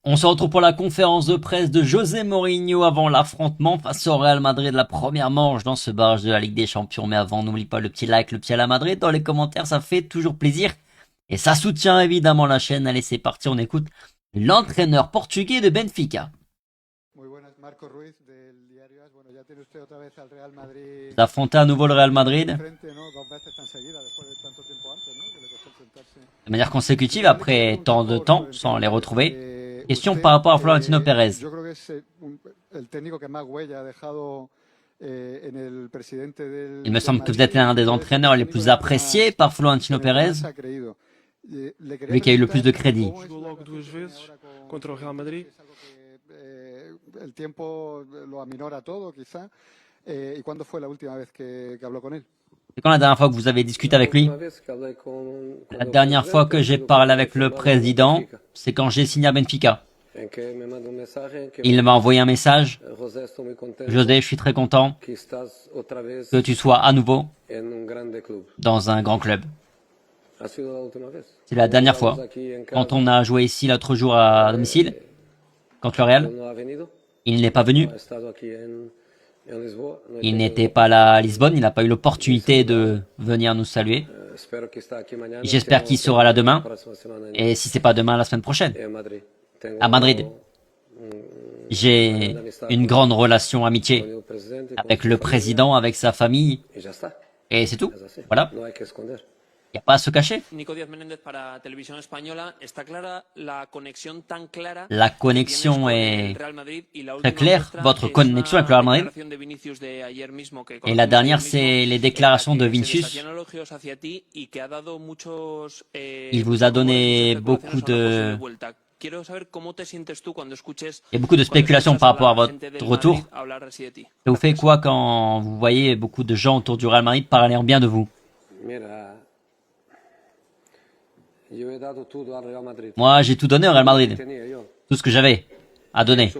On se retrouve pour la conférence de presse de José Mourinho avant l'affrontement face au Real Madrid, la première manche dans ce barrage de la Ligue des Champions. Mais avant, n'oublie pas le petit like, le petit à la Madrid dans les commentaires, ça fait toujours plaisir. Et ça soutient évidemment la chaîne. Allez, c'est parti, on écoute l'entraîneur portugais de Benfica. Vous affrontez à nouveau le Real Madrid de manière consécutive après tant de temps sans les retrouver. Question par rapport à Florentino Pérez. Il me semble que vous êtes l'un des entraîneurs les plus appréciés par Florentino Pérez, lui qui a eu le plus de crédit. C'est quand la dernière fois que vous avez discuté avec lui? La dernière fois que j'ai parlé avec le président, c'est quand j'ai signé à Benfica. Il m'a envoyé un message. José, je suis très content que tu sois à nouveau dans un grand club. C'est la dernière fois. Quand on a joué ici l'autre jour à domicile, contre le Real, il n'est pas venu. Il n'était pas là à Lisbonne, il n'a pas eu l'opportunité de venir nous saluer. J'espère qu'il sera là demain. Et si c'est pas demain, la semaine prochaine. À Madrid. J'ai une grande relation amitié avec le président, avec sa famille. Et c'est tout. Voilà. Il n'y a pas à se cacher. La connexion est très claire, votre connexion avec le Real Madrid. Et la dernière, c'est les déclarations de Vinicius. Il vous a donné beaucoup de... Il y a beaucoup de spéculations par rapport à votre retour. Ça vous fait quoi quand vous voyez beaucoup de gens autour du Real Madrid parler en bien de vous? Moi, j'ai tout donné au Real Madrid. Tout ce que j'avais à donner.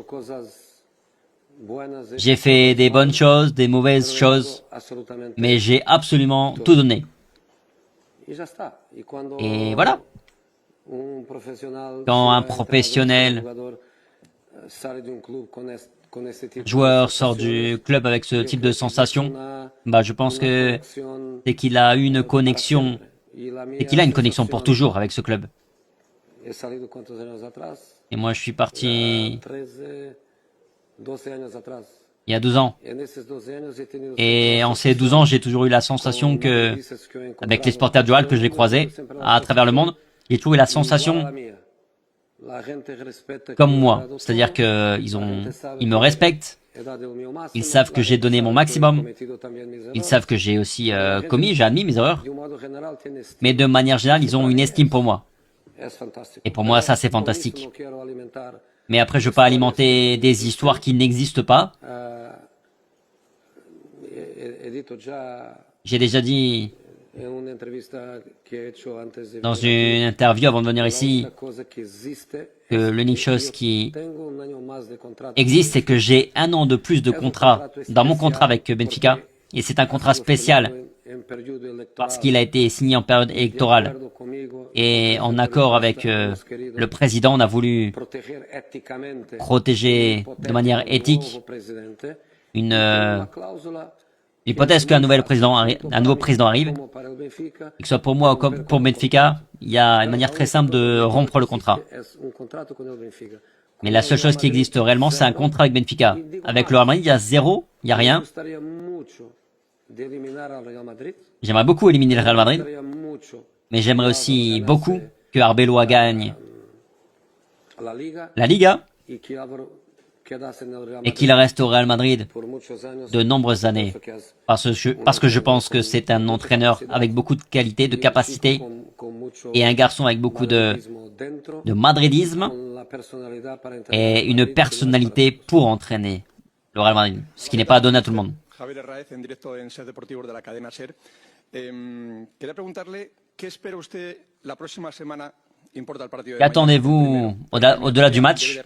J'ai fait des bonnes choses, des mauvaises choses, mais j'ai absolument tout donné. Et voilà. Quand un professionnel joueur sort du club avec ce type de sensation, bah je pense que c'est qu'il a une connexion, et qu'il a une connexion pour toujours avec ce club. Et moi je suis parti il y a 12 ans. Et en ces 12 ans, j'ai toujours eu la sensation que, avec les supporters du Real que j'ai croisés à travers le monde, j'ai toujours eu la sensation comme moi. C'est-à-dire que ils me respectent. Ils savent que j'ai donné mon maximum. Ils savent que j'ai aussi j'ai admis mes erreurs. Mais de manière générale, ils ont une estime pour moi. Et pour moi, ça, c'est fantastique. Mais après, je veux pas alimenter des histoires qui n'existent pas. J'ai déjà dit dans une interview avant de venir ici que l'unique chose qui existe, c'est que j'ai un an de plus de contrat dans mon contrat avec Benfica. Et c'est un contrat spécial parce qu'il a été signé en période électorale. Et en accord avec le président, on a voulu protéger de manière éthique une hypothèse qu'un nouveau président arrive, et que ce soit pour moi ou comme pour Benfica, il y a une manière très simple de rompre le contrat. Mais la seule chose qui existe réellement, c'est un contrat avec Benfica. Avec le Real Madrid, il y a zéro, il n'y a rien. J'aimerais beaucoup éliminer le Real Madrid, mais j'aimerais aussi beaucoup que Arbeloa gagne la Liga et qu'il reste au Real Madrid de nombreuses années. Parce que je pense que c'est un entraîneur avec beaucoup de qualité, de capacité, et un garçon avec beaucoup de madridisme et une personnalité pour entraîner le Real Madrid, ce qui n'est pas donné à tout le monde. Javier Herráez, en directo en Ser Deportivo de la cadena Ser. Quería preguntarle qué espera usted la próxima semana. Importa el partido de Qu'attendez-vous au-delà du match?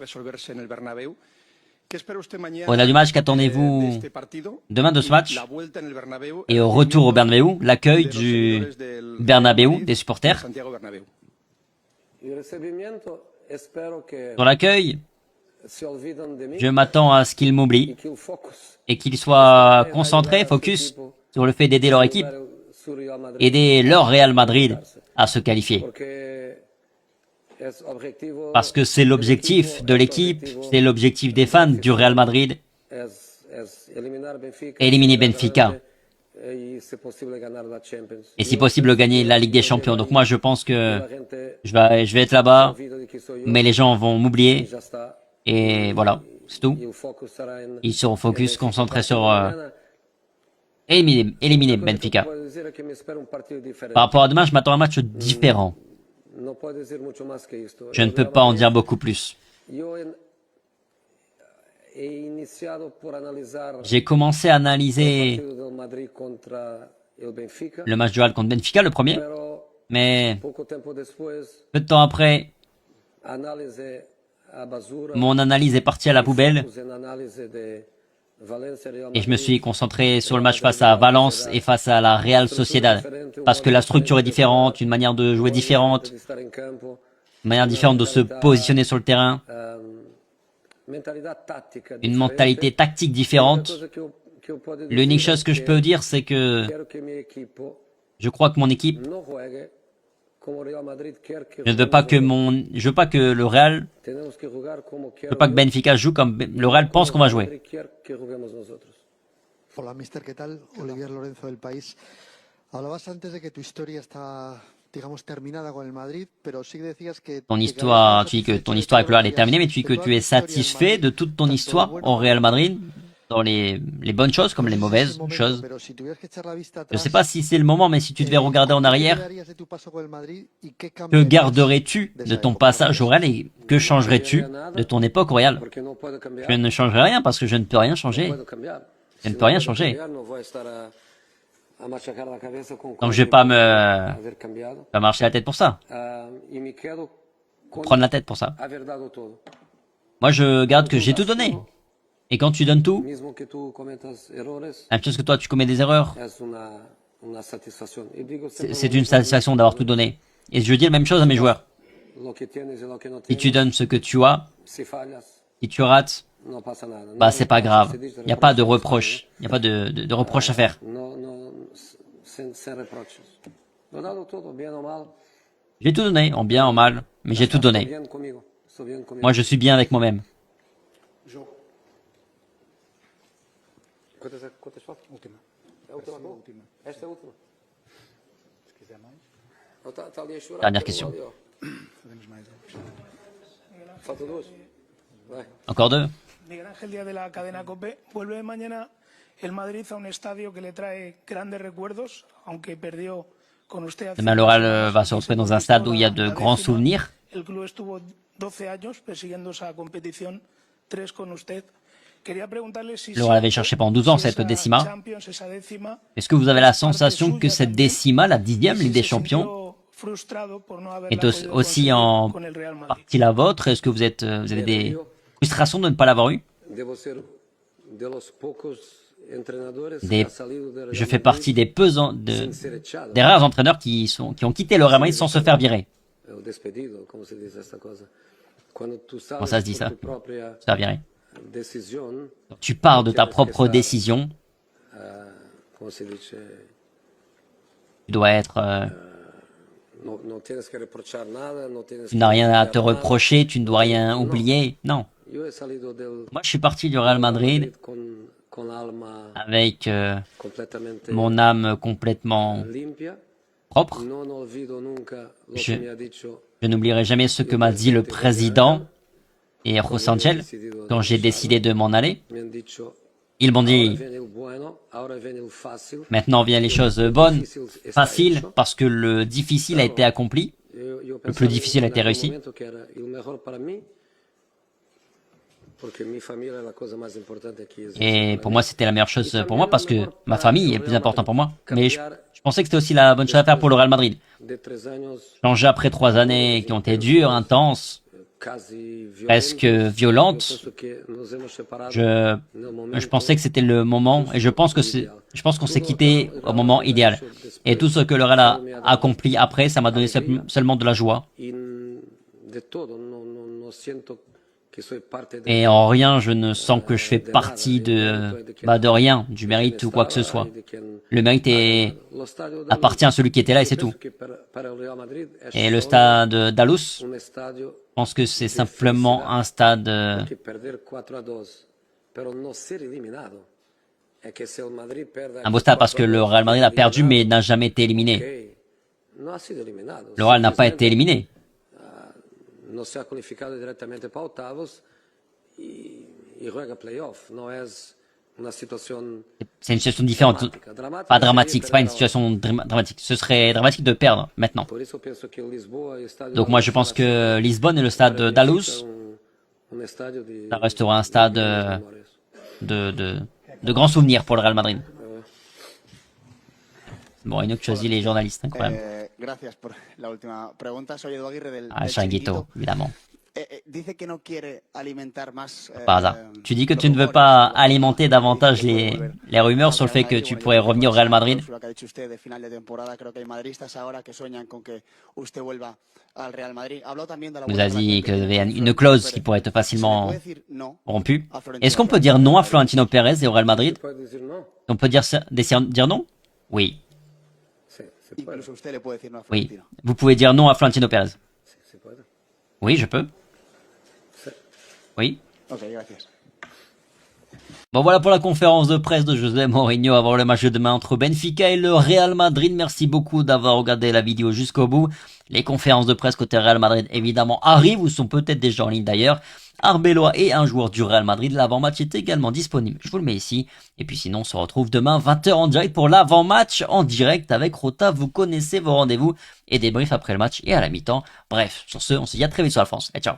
Au-delà du match, qu'attendez-vous demain de ce match et au retour au Bernabéu, l'accueil du Bernabéu des supporters? Sur l'accueil, je m'attends à ce qu'ils m'oublient et qu'ils soient concentrés, focus sur le fait d'aider leur équipe, aider leur Real Madrid à se qualifier. Parce que c'est l'objectif de l'équipe, c'est l'objectif des fans du Real Madrid, éliminer Benfica. Et si possible gagner la Ligue des Champions. Donc moi je pense que je vais être là-bas, mais les gens vont m'oublier. Et voilà, c'est tout. Ils seront focus, concentrés sur éliminer Benfica. Par rapport à demain, je m'attends à un match différent. Je ne peux pas en dire beaucoup plus. J'ai commencé à analyser le match du Real contre Benfica, le premier, mais peu de temps après, mon analyse est partie à la poubelle et je me suis concentré sur le match face à Valence et face à la Real Sociedad, parce que la structure est différente, une manière de jouer différente, une manière différente de se positionner sur le terrain, une mentalité tactique différente. L'unique chose que je peux dire, c'est que je crois que mon équipe, je veux pas que le Real, je veux pas que Benfica joue comme le Real pense qu'on va jouer. Hola, mister, ¿qué tal? Olivier Lorenzo del País. Hablabas antes de que tu historia está, digamos, terminada con el Madrid, pero sí decías que Tu dis que ton histoire avec le Real est terminée, mais tu dis que tu es satisfait de toute ton histoire au Real Madrid, dans les bonnes choses comme les mauvaises choses. Je sais pas si c'est le moment, mais si tu devais regarder en arrière, que garderais-tu de ton passage au Real et que changerais-tu de ton époque au Real? Je ne changerai rien parce que je ne peux rien changer. Je ne peux rien changer. Donc je vais pas pas marcher la tête pour ça. Prendre la tête pour ça. Moi je garde que j'ai tout donné. Et quand tu donnes tout, même chose que toi tu commets des erreurs, c'est une satisfaction d'avoir tout donné. Et je dis la même chose à mes joueurs. Si tu donnes ce que tu as, si tu rates, bah c'est pas grave. Il n'y a pas de reproche. Il n'y a pas de reproche à faire. J'ai tout donné, en bien, en mal, mais j'ai tout donné. Moi je suis bien avec moi-même. Dernière question. Encore deux. Miguel Ángel Díaz de la cadena COPE. Vuelve mañana el Madrid a un estadio que le trae grandes recuerdos, aunque perdió con usted. Demain, le Real va se retrouver dans un stade où il y a de grands souvenirs. El club estuvo 12 años persiguiendo esa competición, 3 con usted. Quería preguntarle si le Real avait cherché pendant 12 ans cette décima. Est-ce que vous avez la sensation que cette décima, la 10e Ligue des Champions, est aussi en partie la vôtre? Est-ce que vous avez des frustrations de ne pas l'avoir eu? Je fais partie des rares entraîneurs qui ont quitté le Real Madrid sans se faire virer. Comment ça se dit ça? Se faire virer. Tu pars de ta propre décision. Tu dois être... tu n'as rien à te reprocher, tu ne dois rien oublier. Non. Moi, je suis parti du Real Madrid avec mon âme complètement propre. Je n'oublierai jamais ce que m'a dit le président et José Angel quand j'ai décidé de m'en aller. Ils m'ont dit, maintenant viennent les choses bonnes, faciles, parce que le difficile a été accompli, le plus difficile a été réussi. Et pour moi, c'était la meilleure chose pour moi, parce que ma famille est le plus important pour moi. Mais je pensais que c'était aussi la bonne chose à faire pour le Real Madrid. Changer après 3 années qui ont été dures, intenses, presque violentes, je pensais que c'était le moment, et je pense qu'on s'est quitté au moment idéal. Et tout ce que le Real a accompli après, ça m'a donné seulement de la joie. Et en rien, je ne sens que je fais partie de rien, du mérite ou quoi que ce soit. Le mérite appartient à celui qui était là et c'est tout. Et le stade d'Alus, je pense que c'est simplement un stade un beau stade parce que le Real Madrid a perdu mais n'a jamais été éliminé. Le Real n'a pas été éliminé. C'est une situation différente, pas dramatique, c'est pas une situation dramatique. Ce serait dramatique de perdre maintenant. Donc moi je pense que Lisbonne et le stade d'Alus, ça restera un stade de grands souvenirs pour le Real Madrid. Bon, Enoch choisit les journalistes, incroyable. Gracias por la última pregunta. Soy Edu Aguirre del Chiringuito, évidemment. Dice que no quiere alimentar más. Par hasard. Tu dis que tu ne veux pas alimenter davantage les rumeurs sur le fait que tu pourrais revenir au Real Madrid. Vous avez dit que vous avez une clause qui pourrait être facilement rompue. Est-ce qu'on peut dire non à Florentino Pérez et au Real Madrid? On peut dire non? Oui. Oui. Vous pouvez dire non à Florentino Pérez. Oui, je peux. Oui. Bon, voilà pour la conférence de presse de José Mourinho avant le match de demain entre Benfica et le Real Madrid. Merci beaucoup d'avoir regardé la vidéo jusqu'au bout. Les conférences de presse côté Real Madrid, évidemment, arrivent ou sont peut-être déjà en ligne d'ailleurs. Arbeloa est un joueur du Real Madrid. L'avant-match est également disponible. Je vous le mets ici. Et puis sinon, on se retrouve demain 20h en direct pour l'avant-match en direct avec Rota. Vous connaissez vos rendez-vous et débrief après le match et à la mi-temps. Bref, sur ce, on se dit à très vite sur la France. Et ciao.